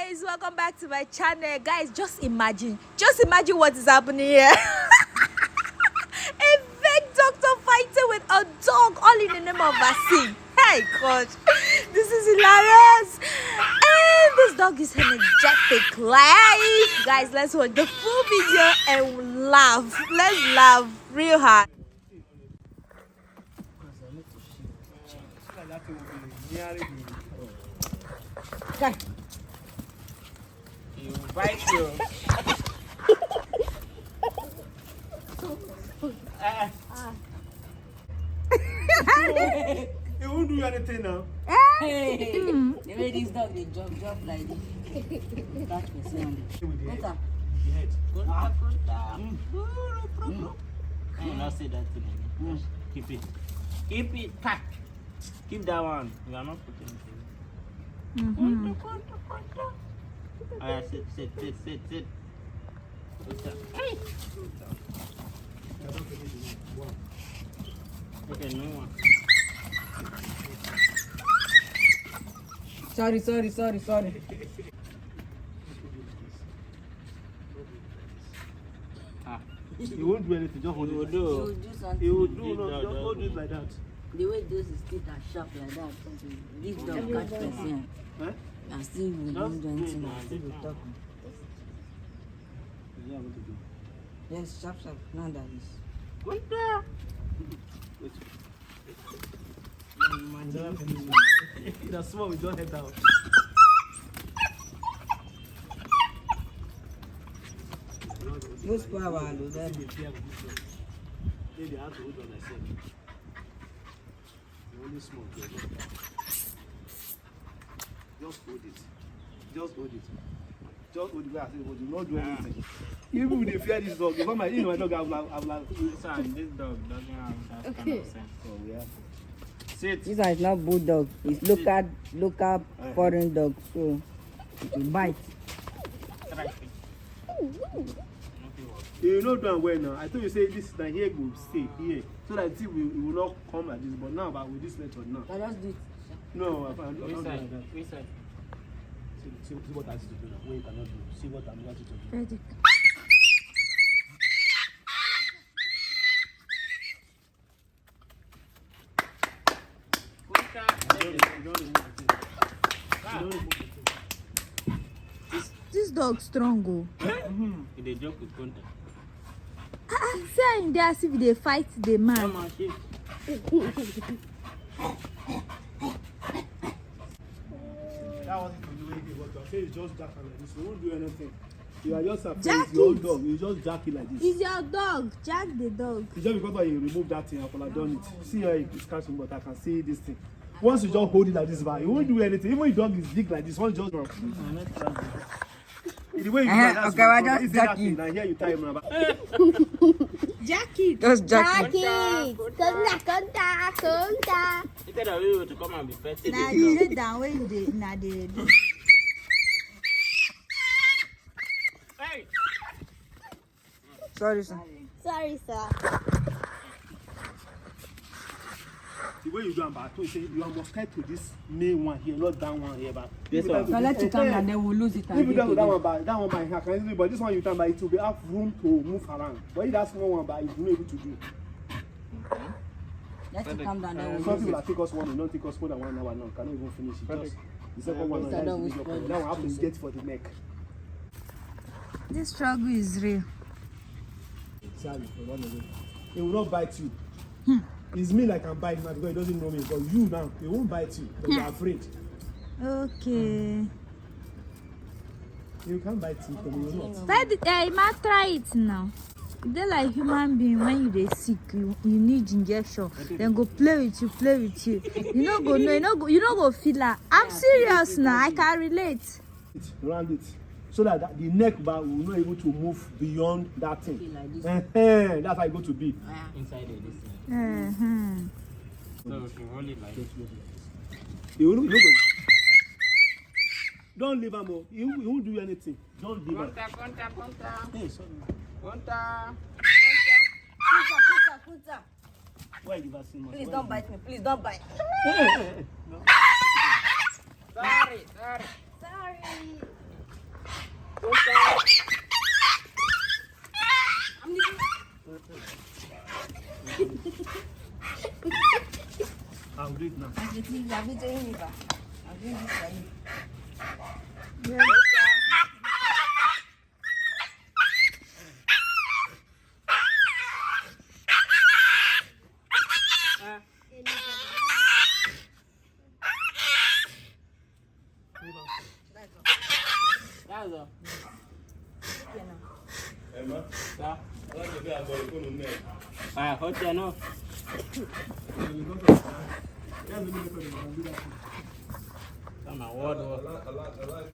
guys, welcome back to my channel. Guys, just imagine what is happening here. A fake doctor fighting with a dog all in the name of vaccine. Hey gosh, this is hilarious. And this dog is energetic. Live guys, let's watch the full video and laugh. Let's laugh real hard. Guy. You bite you. It won't do anything now. Hey, the way this dog they jump like this. That person. Conta. The head. Conta. You not say that thing again. Just keep it. Keep it pack. Keep that one. You are not putting it in. Alright, sit. Sit down. Hey. Okay, no one. Sorry. He won't do anything. Just hold You will it. He will do. do something. He will do. No, just hold it like that. The way those teeth are sharp like that. This dog catch person. Huh? And still we don't do anything. And still we talk. Yeah, what to do? Yes, sharp. Now that is. Wait. That's small. We don't head down. Those power are low there. Maybe I have to hold on myself. You're only small. Just hold it. Just hold it. Just hold it where I say hold it. Not do anything. Even if they fear this dog, if I'm my dog, I'm like, Son, this dog doesn't have that kind of sense. oh, yeah. Sit. This one is not bulldog. It's local foreign dog. So it will bite. Try it. You know damn well now. I told you say this na here go stay here, so that it will not come like this. But now, but with this method now, I just do it. no, I'm not Which doing side? like that. Which side? See what I have to do now. What you cannot do. See what I'm going to do. Ready. You don't remove the thing. You don't remove the thing. This dog strong oh. They joke with contact. Say in there as if they fight the man. Come on, shift. That wasn't for the way he worked out. Say it's just jack like this. You won't do anything. You are just afraid. Jack It's your it. dog. You just jack it like this. It's your dog. Jack the dog. It's just because you remove that thing, I could have done it. See how it's catching, but I can see this thing. Once you just hold it like this, you won't do anything. Even if dog is big like this, once you just the way you do that, that's Okay, well, what- just is that jack thing. it. Now here you tie him rubber. Jack it. Just jack it. Conta. He said that we were to come and be petted. Now you lay down where you dey. Now they do. Hey! Sorry, sir. Sorry, sir. The way you do it, but I told you, say you must tie to this main one here, not that one here. But This if you one. tie to So let this- it come and then we'll lose it. If you do that one by hand, can easily, but this one you tie by it will be have room to move around. But if that small one by, it's not able to do. Let it come down, then Some we'll people lose that take us one, they don't take us more than 1 hour now. Cannot even finish it. Just the second one, Yes, I that don't is wish the for that one have to get for the neck. This struggle is real. Sorry, for one minute. It will not bite you. It's me like I'm biting now because he doesn't know me. But you now, he won't bite you. But you're afraid. Okay. You can't bite him because he will not. Try it now. They like human being when you dey sick, you need injection. Then go play with you. You no go know, you no go feel that. I'm serious now. I can relate. Round it. So that the neck bar will not able to move beyond that thing. Like this. That's how it go to be. Inside of this thing. Uh-huh. So if you hold it like this. He will not go. Don't leave him. He won't do anything. Don't leave him. Conta. Hey, sorry. Conta. Kunta. Why you vaccine? Please don't bite me. Please don't bite. Sorry. Sorry. do it now. As you think, you have been doing it, I'm doing this for you. That's all. Emma, Yeah. I like to be a boy. Go to neck. Ah, hot ya no. Yeah, Come on, what? I like